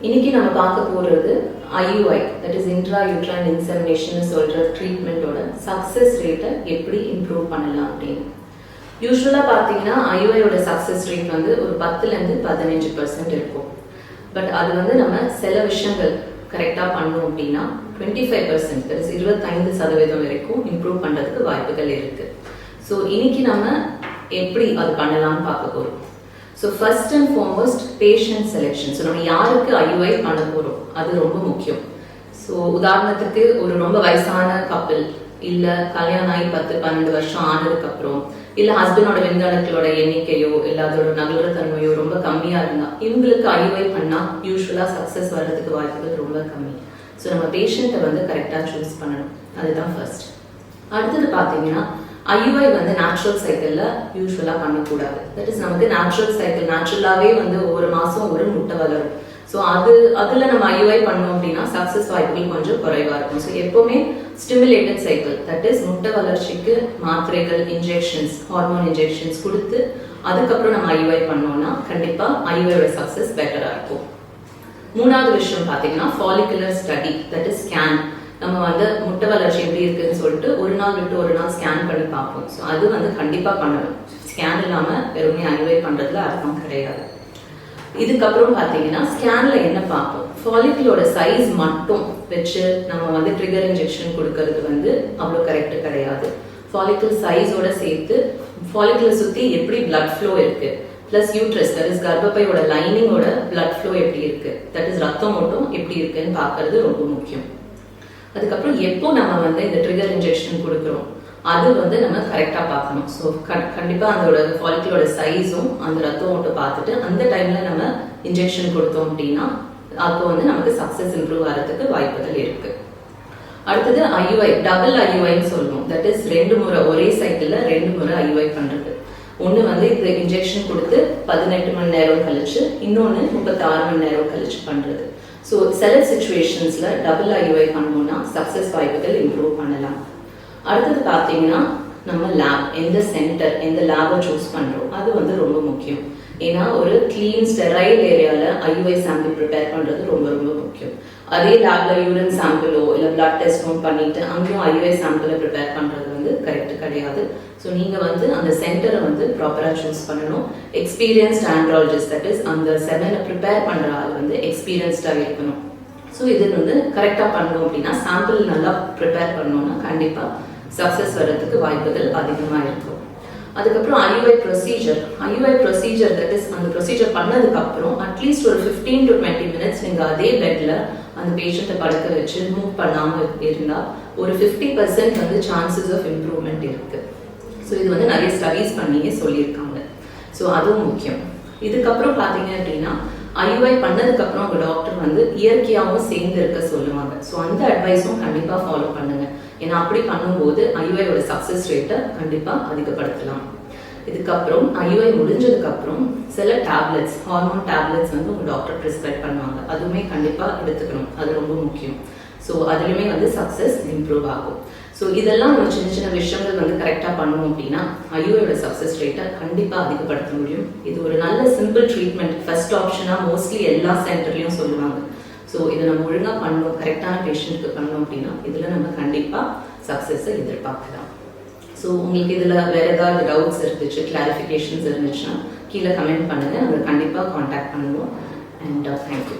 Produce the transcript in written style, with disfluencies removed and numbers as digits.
இன்னைக்கு நம்ம பார்க்க போகிறது IUI, that is intrauterine insemination சொல்ற ட்ரீட்மெண்ட்டோட சக்ஸஸ் ரேட்டை எப்படி இம்ப்ரூவ் பண்ணலாம் அப்படின்னு. யூஸ்வலாக பார்த்தீங்கன்னா IUIயோட சக்ஸஸ் ரேட் வந்து ஒரு 10லேருந்து 15% இருக்கும். பட் அது வந்து நம்ம சில விஷயங்கள் கரெக்டாக பண்ணோம் அப்படின்னா 25%, that is 25% வரைக்கும் இம்ப்ரூவ் பண்ணுறதுக்கு வாய்ப்புகள் இருக்குது. ஸோ இன்னைக்கு நம்ம எப்படி அது பண்ணலாம்னு பார்க்க போகிறோம். So first and foremost patient selection. So நம்ம யாருக்கு IUI பண்ண போகிறோம் அது ரொம்ப முக்கியம். ஸோ உதாரணத்துக்கு ஒரு ரொம்ப வயசான கப்பிள், இல்லை கல்யாணம் ஆகி 10-12 வருஷம் ஆனதுக்கப்புறம், இல்லை ஹஸ்பண்டோட விந்தணுக்களோட எண்ணிக்கையோ இல்லை அதோட நகலுற தன்மையோ ரொம்ப கம்மியாக இருந்தால் இவங்களுக்கு IUI பண்ணால் யூஸ்வலாக சக்ஸஸ் வர்றதுக்கு வாய்ப்புகள் ரொம்ப கம்மி. ஸோ நம்ம பேஷண்ட்டை வந்து கரெக்டாக சூஸ் பண்ணணும், அதுதான் ஃபர்ஸ்ட். அடுத்தது பார்த்தீங்கன்னா IUI வந்து நேச்சுரல் சைக்கிளில் யூஸ்வலாக பண்ணக்கூடாது. தட் இஸ் நமக்கு நேச்சுரல் சைக்கிள் நேச்சுரலாகவே வந்து ஒவ்வொரு மாதம் ஒரு முட்டை வளரும். ஸோ அதில் நம்ம IUI பண்ணோம் அப்படின்னா சக்ஸஸ் வாய்ப்புகள் கொஞ்சம் குறைவாக இருக்கும். ஸோ எப்போவுமே ஸ்டிமுலேட்டட் சைக்கிள், தட் இஸ் முட்டை வளர்ச்சிக்கு மாத்திரைகள், இன்ஜெக்ஷன்ஸ், ஹார்மோன் இன்ஜெக்ஷன்ஸ் கொடுத்து அதுக்கப்புறம் நம்ம IUI பண்ணோம்னா கண்டிப்பாக IUIயோட சக்ஸஸ் பெட்டராக இருக்கும். மூணாவது விஷயம் பார்த்தீங்கன்னா follicular study, that is scan. நம்ம வந்து முட்டை வளர்ச்சி எப்படி இருக்குன்னு சொல்லிட்டு ஒரு நாள் விட்டு ஒரு நாள் ஸ்கேன் பண்ணி பார்ப்போம். ஸோ அது வந்து கண்டிப்பாக பண்ணணும். ஸ்கேன் இல்லாமல் வெறுமே IUI பண்ணுறதுல அர்த்தம் கிடையாது. இதுக்கப்புறம் பார்த்தீங்கன்னா ஸ்கேன்ல என்ன பார்ப்போம், ஃபாலிகுலோட சைஸ் மட்டும் வச்சு நம்ம வந்து ட்ரிகர் இன்ஜெக்ஷன் கொடுக்கறது வந்து அவ்வளோ கரெக்டு கிடையாது. ஃபாலிகுல் சைஸோட சேர்த்து ஃபாலிகுலை சுற்றி எப்படி பிளட் ஃப்ளோ இருக்கு, பிளஸ் யூட்ரஸ், தட் இஸ் கர்ப்பப்பையோட லைனிங்கோட பிளட் ஃப்ளோ எப்படி இருக்கு, தட் இஸ் ரத்தம் ஓட்டம் எப்படி இருக்குன்னு பார்க்கறது ரொம்ப முக்கியம். அதுக்கப்புறம் எப்போ நம்ம வந்து இந்த ட்ரிகர் இன்ஜெக்ஷன் கொடுக்குறோம் அது வந்து நம்ம கரெக்டாக பார்க்கணும். ஸோ கண்டிப்பாக அதோட ஃபாலிகுலோட சைஸும் அந்த ரத்தம் ஓட்டம் பார்த்துட்டு அந்த டைமில் நம்ம இன்ஜெக்ஷன் கொடுத்தோம் அப்படின்னா அப்போ வந்து நமக்கு சக்ஸஸ் இம்ப்ரூவ் ஆகிறதுக்கு வாய்ப்புகள் இருக்கு. அடுத்தது IUI, டபுள் IUIன்னு சொல்லுவோம். தட் இஸ் 2 முறை ஒரே சைக்கிளில் 2 முறை IUI பண்ணுறது. ஒன்று வந்து இந்த இன்ஜெக்ஷன் கொடுத்து 18 மணி நேரம் கழிச்சு, இன்னொன்று 36 மணி நேரம் கழிச்சு பண்ணுறது. ஸோ சில சுச்சுவேஷன்ஸில் டபுள் IUI பண்ணோம்னா சக்ஸஸ் வாய்ப்புகள் இம்ப்ரூவ் பண்ணலாம். அடுத்தது பார்த்தீங்கன்னா நம்ம லேப், எந்த சென்டர், எந்த லேபை சூஸ் பண்ணுறோம் அது வந்து ரொம்ப முக்கியம். ஏன்னா ஒரு கிளீன் ஸ்டெரைல் ஏரியாவில் IUI சாம்பிள் ப்ரிப்பேர் பண்ணுறது ரொம்ப ரொம்ப முக்கியம். அதே லேப்ல யூரின் சாம்பிளோ இல்லை பிளட் டெஸ்ட்டோ பண்ணிட்டு அங்கேயும் IUI சாம்பிளை ப்ரிப்பேர் பண்ணுறது வந்து கரெக்ட் கிடையாது. ஸோ நீங்கள் வந்து அந்த சென்டரை வந்து ப்ராப்பராக சூஸ் பண்ணணும். எக்ஸ்பீரியன்ஸ்ட் ஆண்ட்ராலஜிஸ்ட், தட் இஸ் அந்த செவனை ப்ரிப்பேர் பண்ணுற ஆள் வந்து எக்ஸ்பீரியன்ஸ்டாக இருக்கணும். ஸோ இது வந்து கரெக்டாக பண்ணணும் அப்படின்னா சாம்பிள் நல்லா ப்ரிப்பேர் பண்ணோம்னா கண்டிப்பாக சக்ஸஸ் வர்றதுக்கு வாய்ப்புகள் அதிகமாக இருக்கும். அதுக்கப்புறம் IUI ப்ரொசீஜர், தட் இஸ் அந்த ப்ரொசீஜர் பண்ணதுக்கப்புறம் அட்லீஸ்ட் ஒரு 15 to 20 மினிட்ஸ் நீங்கள் அதே பெட்டில் அந்த பேஷண்ட்டை படுக்க வச்சு மூவ் பண்ணாமல் இருந்தால் ஒரு 50% வந்து சான்சஸ் ஆஃப் இம்ப்ரூவ்மெண்ட் இருக்கு. ஸோ இது வந்து நிறைய ஸ்டடீஸ் பண்ணியே சொல்லியிருக்காங்க. ஸோ அதுவும் முக்கியம். இதுக்கப்புறம் பார்த்தீங்க அப்படின்னா IUI பண்ணதுக்கப்புறம் உங்கள் டாக்டர் வந்து இயற்கையாகவும் சேர்ந்து இருக்க சொல்லுவாங்க. ஸோ அந்த அட்வைஸும் கண்டிப்பாக ஃபாலோ பண்ணுங்க. ஏன்னா அப்படி பண்ணும்போது IUIயோட சக்ஸஸ் ரேட்டை கண்டிப்பாக அதிகப்படுத்தலாம். இதுக்கப்புறம் IUI முடிஞ்சதுக்கப்புறம் சில டேப்லெட்ஸ், ஹார்மோன் டேப்லெட்ஸ் வந்து உங்கள் டாக்டர் ப்ரிஸ்கிரைப் பண்ணுவாங்க. அதுவுமே கண்டிப்பாக எடுத்துக்கணும், அது ரொம்ப முக்கியம். ஸோ அதுலேயுமே வந்து சக்ஸஸ் இம்ப்ரூவ் ஆகும். ஸோ இதெல்லாம் நம்ம சின்ன சின்ன விஷயங்கள் வந்து கரெக்டாக பண்ணோம் அப்படின்னா IUIயோட சக்ஸஸ் ரேட்டை கண்டிப்பாக அதிகப்படுத்த முடியும். இது ஒரு நல்ல சிம்பிள் ட்ரீட்மெண்ட், ஃபர்ஸ்ட் ஆப்ஷனாக மோஸ்ட்லி எல்லா சென்டர்லையும் சொல்லுவாங்க. ஸோ இதை நம்ம ஒழுங்காக பண்ணணும், கரெக்டான பேஷண்ட்டுக்கு பண்ணோம் அப்படின்னா இதில் நம்ம கண்டிப்பாக சக்ஸஸை எதிர்பார்க்கலாம். ஸோ உங்களுக்கு இதில் வேறு ஏதாவது டவுட்ஸ் இருந்துச்சு, கிளாரிஃபிகேஷன்ஸ் இருந்துச்சுன்னா கீழே கமெண்ட் பண்ணுங்கள், நம்ம கண்டிப்பாக காண்டாக்ட் பண்ணுவோம். And thank you.